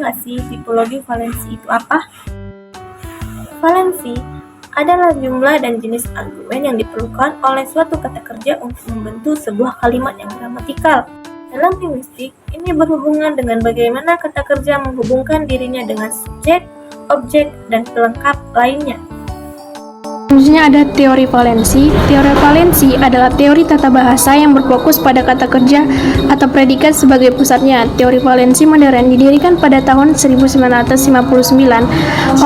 nggak sih tipologi valensi itu apa? Valensi adalah jumlah dan jenis argumen yang diperlukan oleh suatu kata kerja untuk membentuk sebuah kalimat yang gramatikal. Dalam linguistik, ini berhubungan dengan bagaimana kata kerja menghubungkan dirinya dengan subjek, objek, dan pelengkap lainnya. Selanjutnya ada teori valensi. Teori valensi adalah teori tata bahasa yang berfokus pada kata kerja atau predikat sebagai pusatnya. Teori valensi modern didirikan pada tahun 1959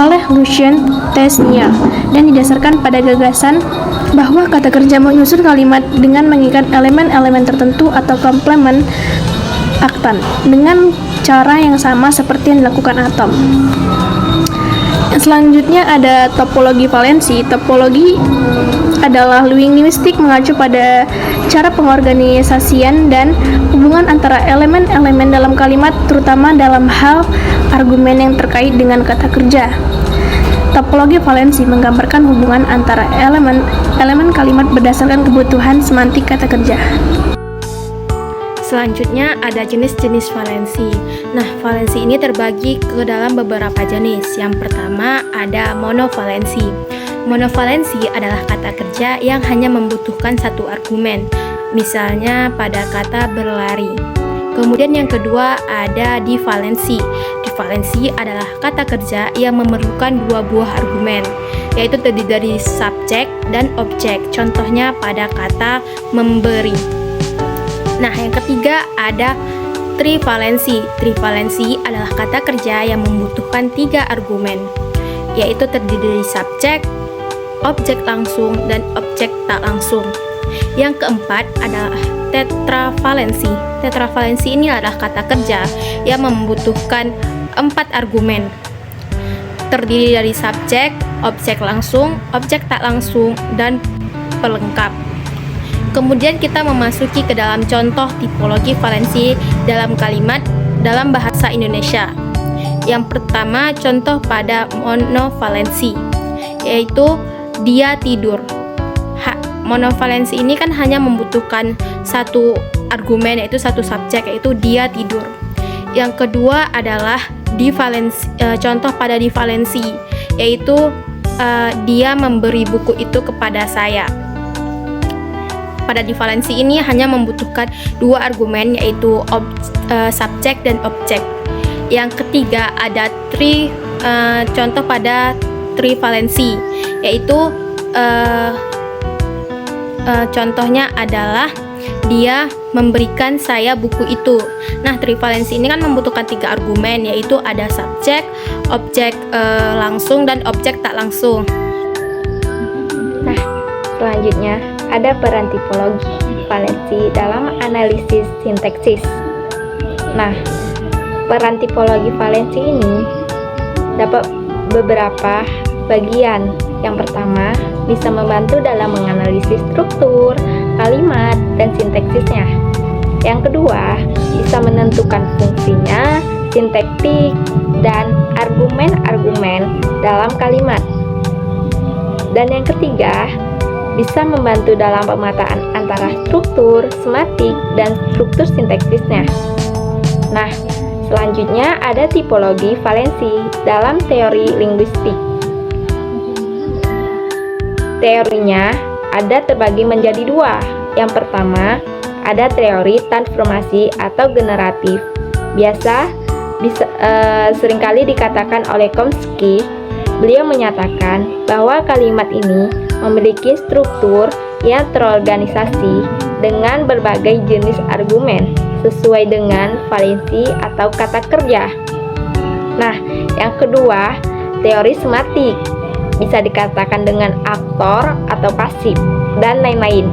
oleh Lucien Tesnier dan didasarkan pada gagasan bahwa kata kerja menyusun kalimat dengan mengikat elemen-elemen tertentu atau komplement aktan dengan cara yang sama seperti yang dilakukan atom. Selanjutnya ada topologi valensi. Topologi adalah linguistik mengacu pada cara pengorganisasian dan hubungan antara elemen-elemen dalam kalimat, terutama dalam hal argumen yang terkait dengan kata kerja. Topologi valensi menggambarkan hubungan antara elemen kalimat berdasarkan kebutuhan semantik kata kerja. Selanjutnya ada jenis-jenis valensi. Nah, valensi ini terbagi ke dalam beberapa jenis. Yang pertama ada monovalensi. Monovalensi adalah kata kerja yang hanya membutuhkan satu argumen, misalnya pada kata berlari. Kemudian yang kedua ada divalensi. Divalensi adalah kata kerja yang memerlukan dua buah argumen, yaitu terdiri dari subjek dan objek. Contohnya pada kata memberi. Nah, yang ketiga ada trivalensi. Trivalensi adalah kata kerja yang membutuhkan tiga argumen, yaitu terdiri dari subjek, objek langsung, dan objek tak langsung. Yang keempat adalah tetravalensi. Tetravalensi ini adalah kata kerja yang membutuhkan 4 argumen, terdiri dari subjek, objek langsung, objek tak langsung, dan pelengkap. Kemudian kita memasuki ke dalam contoh tipologi valensi dalam kalimat dalam bahasa Indonesia. Yang pertama, contoh pada monovalensi, yaitu dia tidur. Monovalensi ini kan hanya membutuhkan satu argumen, yaitu satu subjek, yaitu dia tidur. Yang kedua adalah divalensi, contoh pada divalensi, yaitu dia memberi buku itu kepada saya. Pada divalensi ini hanya membutuhkan dua argumen, yaitu subjek dan objek. Yang ketiga ada contoh pada trivalensi, yaitu contohnya adalah dia memberikan saya buku itu. Nah, trivalensi ini kan membutuhkan 3 argumen, yaitu ada subjek, objek langsung, dan objek tak langsung. Nah, selanjutnya ada peran tipologi valensi dalam analisis sintaksis. Nah, peran tipologi valensi ini dapat beberapa bagian. Yang pertama, bisa membantu dalam menganalisis struktur, kalimat, dan sintaksisnya. Yang kedua, bisa menentukan fungsinya, sintaktik, dan argumen-argumen dalam kalimat. Dan yang ketiga, bisa membantu dalam pemataan antara struktur, semantik, dan struktur sintaksisnya. Nah, selanjutnya ada tipologi valensi dalam teori linguistik. Teorinya ada terbagi menjadi 2. Yang pertama, ada teori transformasi atau generatif. Seringkali dikatakan oleh Chomsky. Beliau menyatakan bahwa kalimat ini memiliki struktur yang terorganisasi dengan berbagai jenis argumen sesuai dengan valensi atau kata kerja. Nah, yang kedua, teori semantik. Bisa dikatakan dengan aktor atau pasif, dan lain-lain.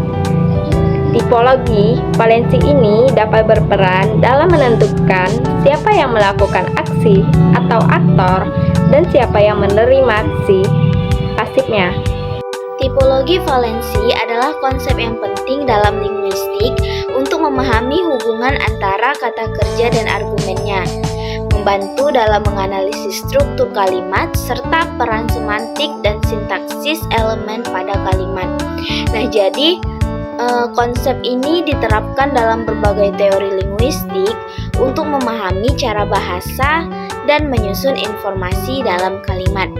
Tipologi valensi ini dapat berperan dalam menentukan siapa yang melakukan aksi atau aktor dan siapa yang menerima aksi pasifnya. Tipologi valensi adalah konsep yang penting dalam linguistik untuk memahami hubungan antara kata kerja dan argumennya, membantu dalam menganalisis struktur kalimat serta peran semantik dan sintaksis elemen pada kalimat. Nah, jadi konsep ini diterapkan dalam berbagai teori linguistik untuk memahami cara bahasa dan menyusun informasi dalam kalimat.